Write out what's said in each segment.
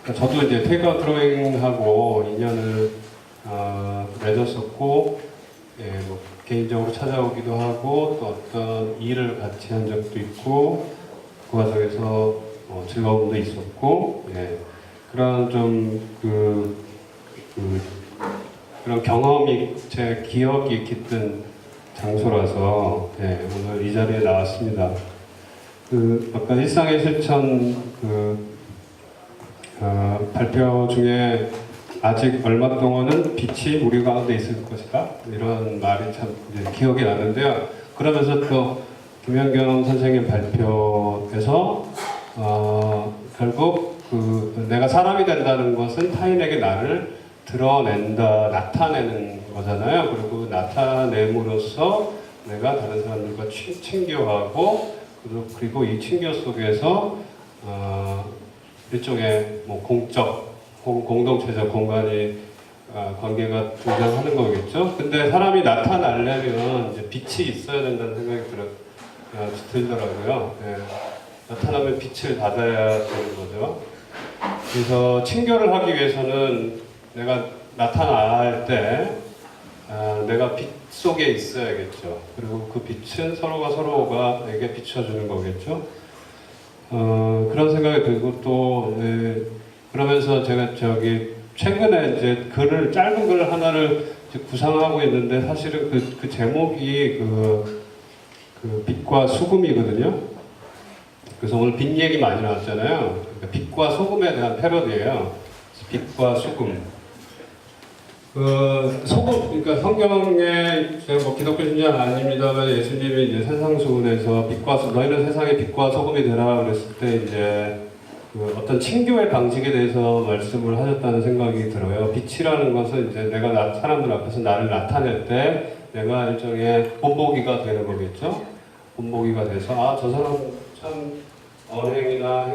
저도 이제 테이크아웃 드로잉하고 인연을 맺었었고, 예, 뭐 개인적으로 찾아오기도 하고 또 어떤 일을 같이 한 적도 있고 그 과정에서 즐거움도 있었고, 예, 그런 그런 경험이 제 기억이 깃든 장소라서, 예, 오늘 이 자리에 나왔습니다. 아까 일상의 실천 발표 중에 아직 얼마 동안은 빛이 우리 가운데 있을 것이다, 이런 말이 참 이제 기억이 나는데요. 그러면서 또 김연경 선생님 발표에서 결국 내가 사람이 된다는 것은 타인에게 나를 드러낸다, 나타내는 거잖아요. 그리고 나타냄으로써 내가 다른 사람들과 친교하고, 그리고 이 친교 속에서 일종의 뭐 공적 혹은 공동체적 공간이 관계가 등장하는 거겠죠. 근데 사람이 나타나려면 이제 빛이 있어야 된다는 생각이 들더라고요. 예. 나타나면 빛을 받아야 되는 거죠. 그래서 친교를 하기 위해서는 내가 나타나야 할 때 내가 빛 속에 있어야겠죠. 그리고 그 빛은 서로가 서로에게 비춰주는 거겠죠. 그런 생각이 들고 또, 그러면서 제가 최근에 이제 짧은 글 하나를 구상하고 있는데, 사실은 그 제목이 빛과 수금이거든요. 그래서 오늘 빛 얘기 많이 나왔잖아요. 그러니까 빛과 소금에 대한 패러디예요. 빛과 소금. 소금, 그러니까 성경에, 제가 뭐 기독교 신자는 아닙니다만, 예수님이 이제 산상수훈에서 너희는 세상의 빛과 소금이 되라 그랬을 때, 이제 어떤 친교의 방식에 대해서 말씀을 하셨다는 생각이 들어요. 빛이라는 것은 이제 내가 사람들 앞에서 나를 나타낼 때 내가 일종의 본보기가 되는 거겠죠. 본보기가 돼서 저 사람 참 언행이나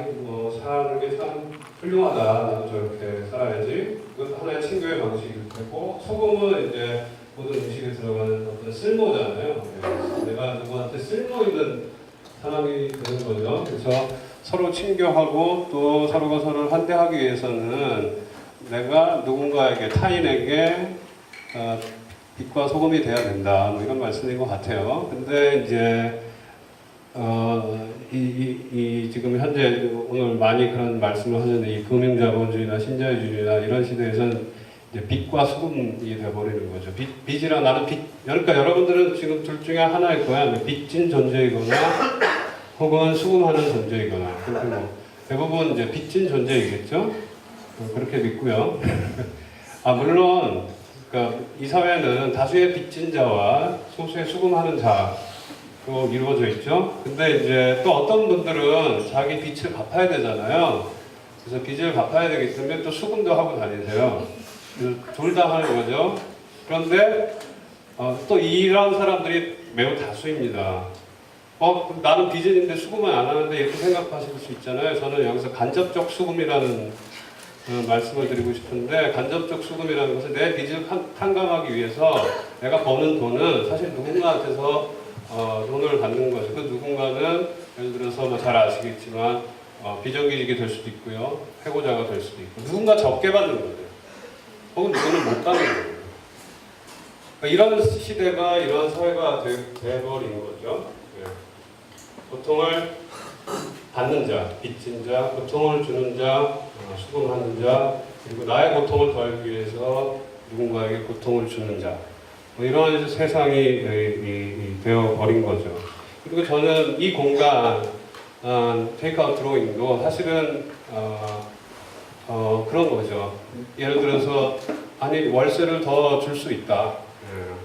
사는 게 참 훌륭하다, 나도 저렇게 살아야지. 그것도 하나의 친교의 방식이 되고, 소금은 이제 모든 음식에 들어가는 어떤 쓸모잖아요. 내가 누구한테 쓸모 있는 사람이 되는 거죠. 그래서 서로 친교하고 또 서로가 서로를 환대하기 위해서는 내가 누군가에게, 타인에게 빛과 소금이 돼야 된다, 뭐 이런 말씀인 것 같아요. 근데 이제 지금 현재 오늘 많이 그런 말씀을 하셨는데, 이 금융자본주의나 신자유주의나 이런 시대에서는 이제 빛과 수금이 되어버리는 거죠. 빛이라 나는 그러니까 여러분들은 지금 둘 중에 하나일 거야. 빚진 존재이거나 혹은 수금하는 존재이거나. 그렇게 뭐 대부분 이제 빚진 존재이겠죠. 그렇게 믿고요. 물론 그러니까 이 사회는 다수의 빚진 자와 소수의 수금하는 자 로 이루어져 있죠. 근데 이제 또 어떤 분들은 자기 빚을 갚아야 되잖아요. 그래서 빚을 갚아야 되기 때문에 또 수금도 하고 다니세요. 둘 다 하는 거죠. 그런데 또 이런 사람들이 매우 다수입니다. 나는 빚인데 수금은 안 하는데, 이렇게 생각하실 수 있잖아요. 저는 여기서 간접적 수금이라는 말씀을 드리고 싶은데, 간접적 수금이라는 것은 내 빚을 탕감하기 위해서 내가 버는 돈은 사실 누군가한테서 돈을 받는 거죠. 그 누군가는 예를 들어서 뭐 잘 아시겠지만 비정규직이 될 수도 있고요, 해고자가 될 수도 있고, 누군가 적게 받는 거죠. 혹은 누구는 못 받는 거예요. 그러니까 이런 시대가, 이런 사회가 돼버린 거죠. 네. 고통을 받는 자, 빚진 자, 고통을 주는 자, 수금하는 자, 그리고 나의 고통을 덜기 위해서 누군가에게 고통을 주는 자, 이런 세상이 되어버린 거죠. 그리고 저는 이 공간, 테이크아웃 드로잉도 사실은 그런 거죠. 예를 들어서 월세를 더 줄 수 있다,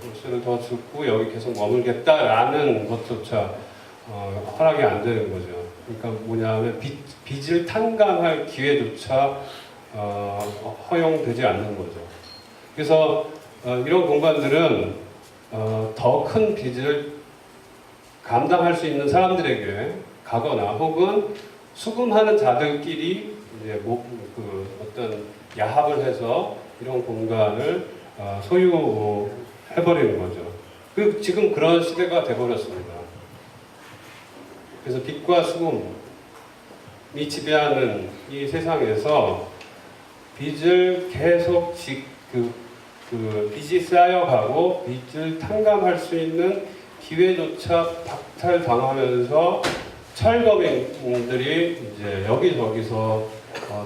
월세를 더 주고 여기 계속 머물겠다라는 것조차 허락이 안 되는 거죠. 그러니까 뭐냐면 빚을 탕감할 기회조차 허용되지 않는 거죠. 그래서 이런 공간들은 더 큰 빚을 감당할 수 있는 사람들에게 가거나, 혹은 수금하는 자들끼리 이제 어떤 야합을 해서 이런 공간을 소유해버리는 거죠. 지금 그런 시대가 돼버렸습니다. 그래서 빛과 수금이 지배하는 이 세상에서 빚을 계속 빚이 쌓여가고 빚을 탕감할 수 있는 기회조차 박탈당하면서 철거민들이 이제 여기저기서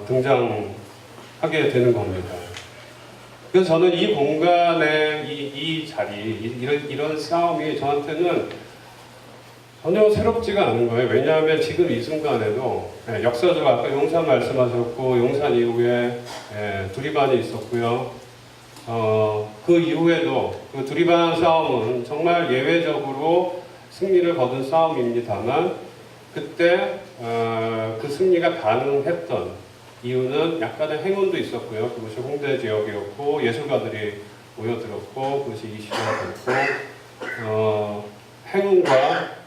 등장하게 되는 겁니다. 그래서 저는 이 공간의 이 자리, 이런 싸움이 저한테는 전혀 새롭지가 않은 거예요. 왜냐하면 지금 이 순간에도 역사적 아까 용산 말씀하셨고 용산 이후에 두리반이 있었고요. 그 이후에도 그 두리반 싸움은 정말 예외적으로 승리를 거둔 싸움입니다만 그때 그 승리가 가능했던 이유는 약간의 행운도 있었고요. 그것이 홍대 지역이었고 예술가들이 모여들었고 그것이 이슈가 됐고 행운과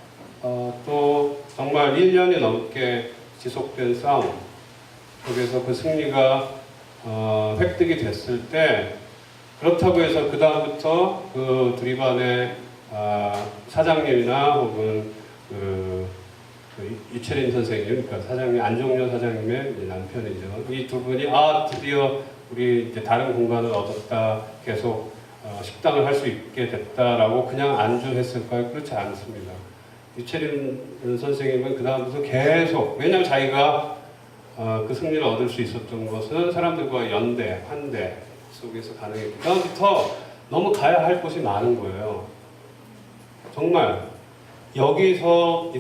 또 정말 1년이 넘게 지속된 싸움 속에서 그 승리가 획득이 됐을 때 그렇다고 해서 그 다음부터 그 두리반의 사장님이나 혹은 그 유채린 선생님, 그러니까 사장님 안종료 사장님의 남편이죠. 이 두 분이 드디어 우리 이제 다른 공간을 얻었다, 계속 식당을 할 수 있게 됐다라고 그냥 안주했을까요? 그렇지 않습니다. 유채린 선생님은 그 다음부터 계속, 왜냐하면 자기가 그 승리를 얻을 수 있었던 것은 사람들과 연대, 환대 속에서 가능했고 그 다음부터 너무 가야 할 곳이 많은 거예요. 정말 여기서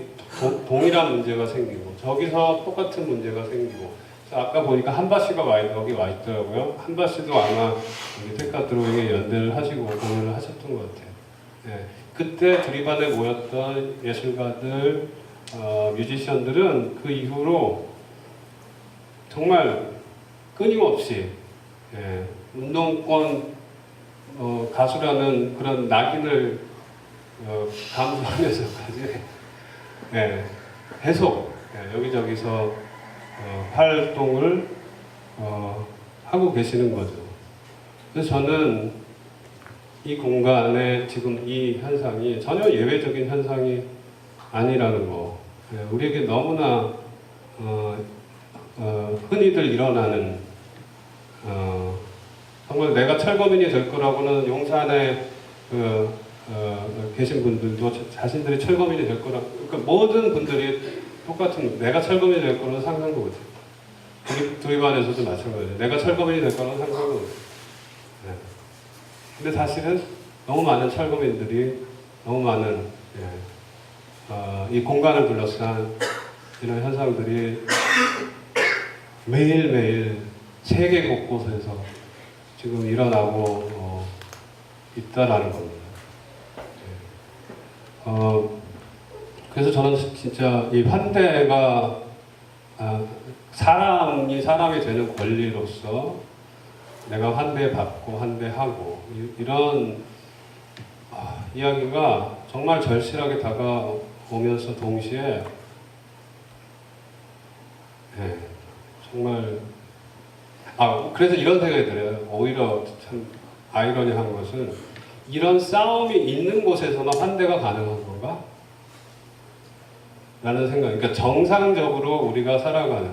동일한 문제가 생기고 저기서 똑같은 문제가 생기고 아까 보니까 한바 씨가 여기 와 있더라고요. 한바 씨도 아마 여기 테카드로잉에 연대를 하시고 공연을 하셨던 것 같아요. 네. 그때 두리반에 모였던 예술가들, 뮤지션들은 그 이후로 정말 끊임없이 운동권 가수라는 그런 낙인을 감수하면서까지 계속 여기저기서 활동을 하고 계시는 거죠. 그래서 저는 이 공간에 지금 이 현상이 전혀 예외적인 현상이 아니라는 거, 우리에게 너무나 흔히들 일어나는 정말 내가 철거민이 될 거라고는 용산에 계신 분들도 자신들이 철거민이 될 거라, 그러니까 모든 분들이 똑같은 내가 철거민이 될 거라는 상상도 못해요. 두리반에서도 마찬가지예요. 내가 철거민이 될 거라는 상상도 못해요. 근데 사실은 너무 많은 철거민들이 너무 많은 이 공간을 둘러싼 이런 현상들이 매일매일 세계 곳곳에서 지금 일어나고 있다라는 겁니다. 그래서 저는 진짜 이 환대가 사람이 되는 권리로서 내가 환대받고 환대하고 이런 이야기가 정말 절실하게 다가오면서 동시에 정말 그래서 이런 생각이 들어요. 오히려 참 아이러니한 것은 이런 싸움이 있는 곳에서만 환대가 가능한 건가? 라는 생각. 그러니까 정상적으로 우리가 살아가는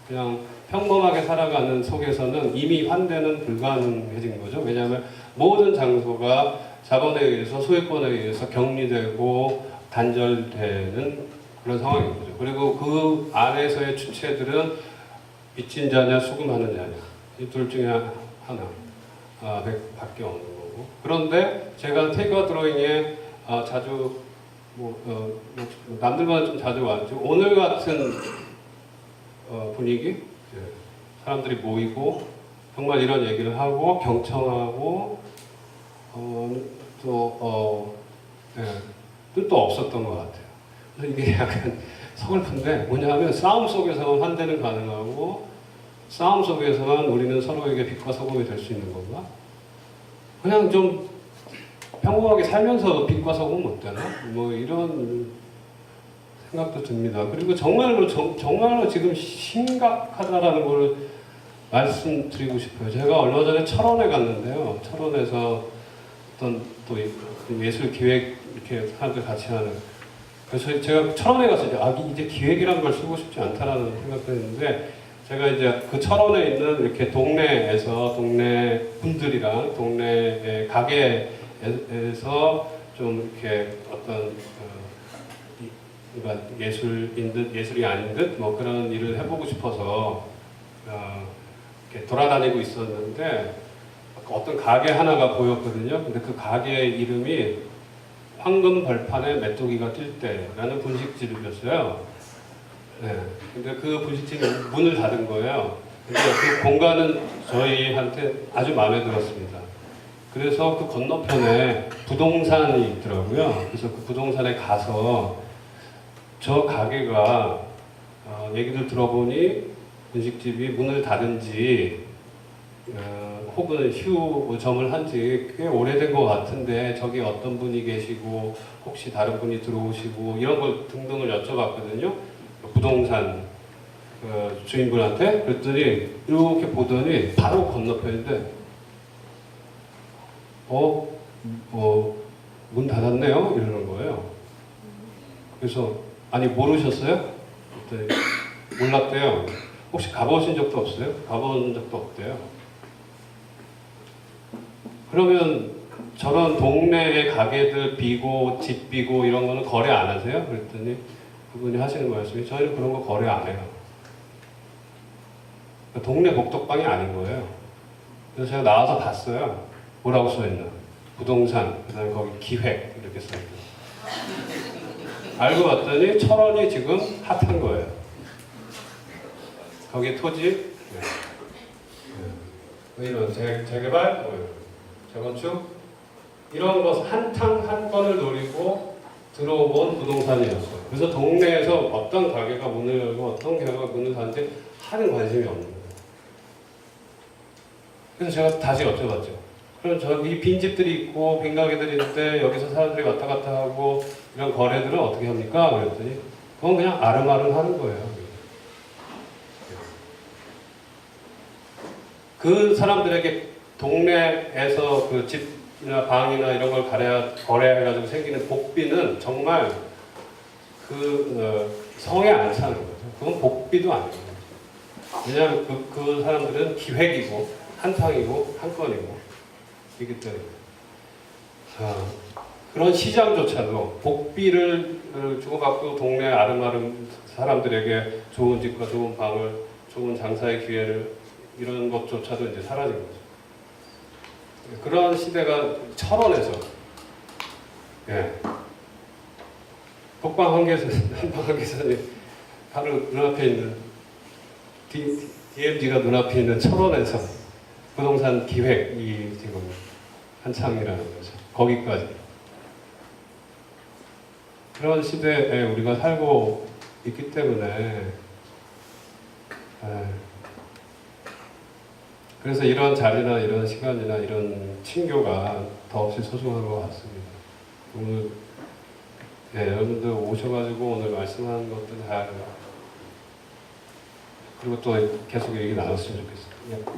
그냥 평범하게 살아가는 속에서는 이미 환대는 불가능해진 거죠. 왜냐하면 모든 장소가 자본에 의해서 소유권에 의해서 격리되고 단절되는 그런 상황인 거죠. 그리고 그 안에서의 주체들은 빚진 자냐 수금하는 자냐 이 둘 중에 하나 밖에 없는 거고. 그런데 제가 테이크아웃 드로잉에 자주 남들보다 좀 자주 왔죠. 오늘 같은 분위기, 사람들이 모이고 정말 이런 얘기를 하고 경청하고 뜻도 없었던 것 같아요. 그래서 이게 약간 서글픈데 뭐냐면 싸움 속에서만 환대는 가능하고 싸움 속에서만 우리는 서로에게 빛과 소금이 될 수 있는 건가? 그냥 좀 평범하게 살면서 빛과 소금 못 되나? 뭐 이런 생각도 듭니다. 그리고 정말로 지금 심각하다라는 걸 말씀드리고 싶어요. 제가 얼마 전에 철원에 갔는데요. 철원에서 어떤 또 예술 기획 이렇게 사람들 같이 하는. 그래서 제가 철원에 가서 이제 기획이라는 걸 쓰고 싶지 않다라는 생각을 했는데 제가 이제 그 철원에 있는 이렇게 동네에서 동네 분들이랑 동네 가게에서 좀 이렇게 어떤 그러니까 예술인 듯 예술이 아닌 듯 뭐 그런 일을 해보고 싶어서 이렇게 돌아다니고 있었는데 어떤 가게 하나가 보였거든요. 근데 그 가게 이름이 황금 벌판에 메뚜기가 뛸 때라는 분식집이었어요. 네. 근데 그 분식집이 문을 닫은 거예요. 근데 그 공간은 저희한테 아주 마음에 들었습니다. 그래서 그 건너편에 부동산이 있더라고요. 그래서 그 부동산에 가서 저 가게가 얘기를 들어보니 분식집이 문을 닫은 지 혹은 휴점을 한 지 꽤 오래된 것 같은데 저기 어떤 분이 계시고 혹시 다른 분이 들어오시고 이런 걸 등등을 여쭤봤거든요. 부동산 주인분한테. 그랬더니 이렇게 보더니 바로 건너편인데 문 닫았네요? 이러는 거예요. 그래서 아니 모르셨어요? 그랬더니 몰랐대요. 혹시 가보신 적도 없어요? 가본 적도 없대요. 그러면 저런 동네의 가게들 비고 집 비고 이런 거는 거래 안 하세요? 그랬더니 그분이 하시는 말씀이 저희는 그런 거 거래 안 해요. 동네 복덕방이 아닌 거예요. 그래서 제가 나와서 봤어요. 뭐라고 써있나? 부동산, 그 다음에 거기 기획 이렇게 써있고. 알고 봤더니 철원이 지금 핫한 거예요. 거기 토지, 이런 재개발, 재건축 이런 것 한 건을 노리고 들어온 부동산이었어요. 그래서 동네에서 어떤 가게가 문을 열고 어떤 가게가 문을 닫는데 하는 관심이 없는 거예요. 그래서 제가 다시 여쭤봤죠. 그럼 저기 빈집들이 있고 빈 가게들이 있는데 여기서 사람들이 왔다 갔다 하고 이런 거래들은 어떻게 합니까? 그랬더니 그건 그냥 아름아름 하는 거예요. 그 사람들에게 동네에서 그 집이나 방이나 이런 걸 거래해가지고 생기는 복비는 정말 성에 안 차는 거죠. 그건 복비도 아니에요. 왜냐하면 그 사람들은 기획이고 한탕이고 한 건이고 이기 때문에 그런 시장조차도 복비를 주고받고 동네 아름아름 사람들에게 좋은 집과 좋은 방을 좋은 장사의 기회를 이런 것조차도 이제 사라진 거죠. 그런 시대가 철원에서 북방 한방 한계선이 바로 눈앞에 있는 DMZ가 눈앞에 있는 철원에서 부동산 기획이 지금 한창이라는 거죠. 거기까지. 그런 시대에 우리가 살고 있기 때문에 그래서 이런 자리나 이런 시간이나 이런 친교가 더없이 소중한 것 같습니다. 오늘 여러분들 오셔가지고 오늘 말씀하는 것들 다 그리고 또 계속 얘기 나눴으면 좋겠습니다.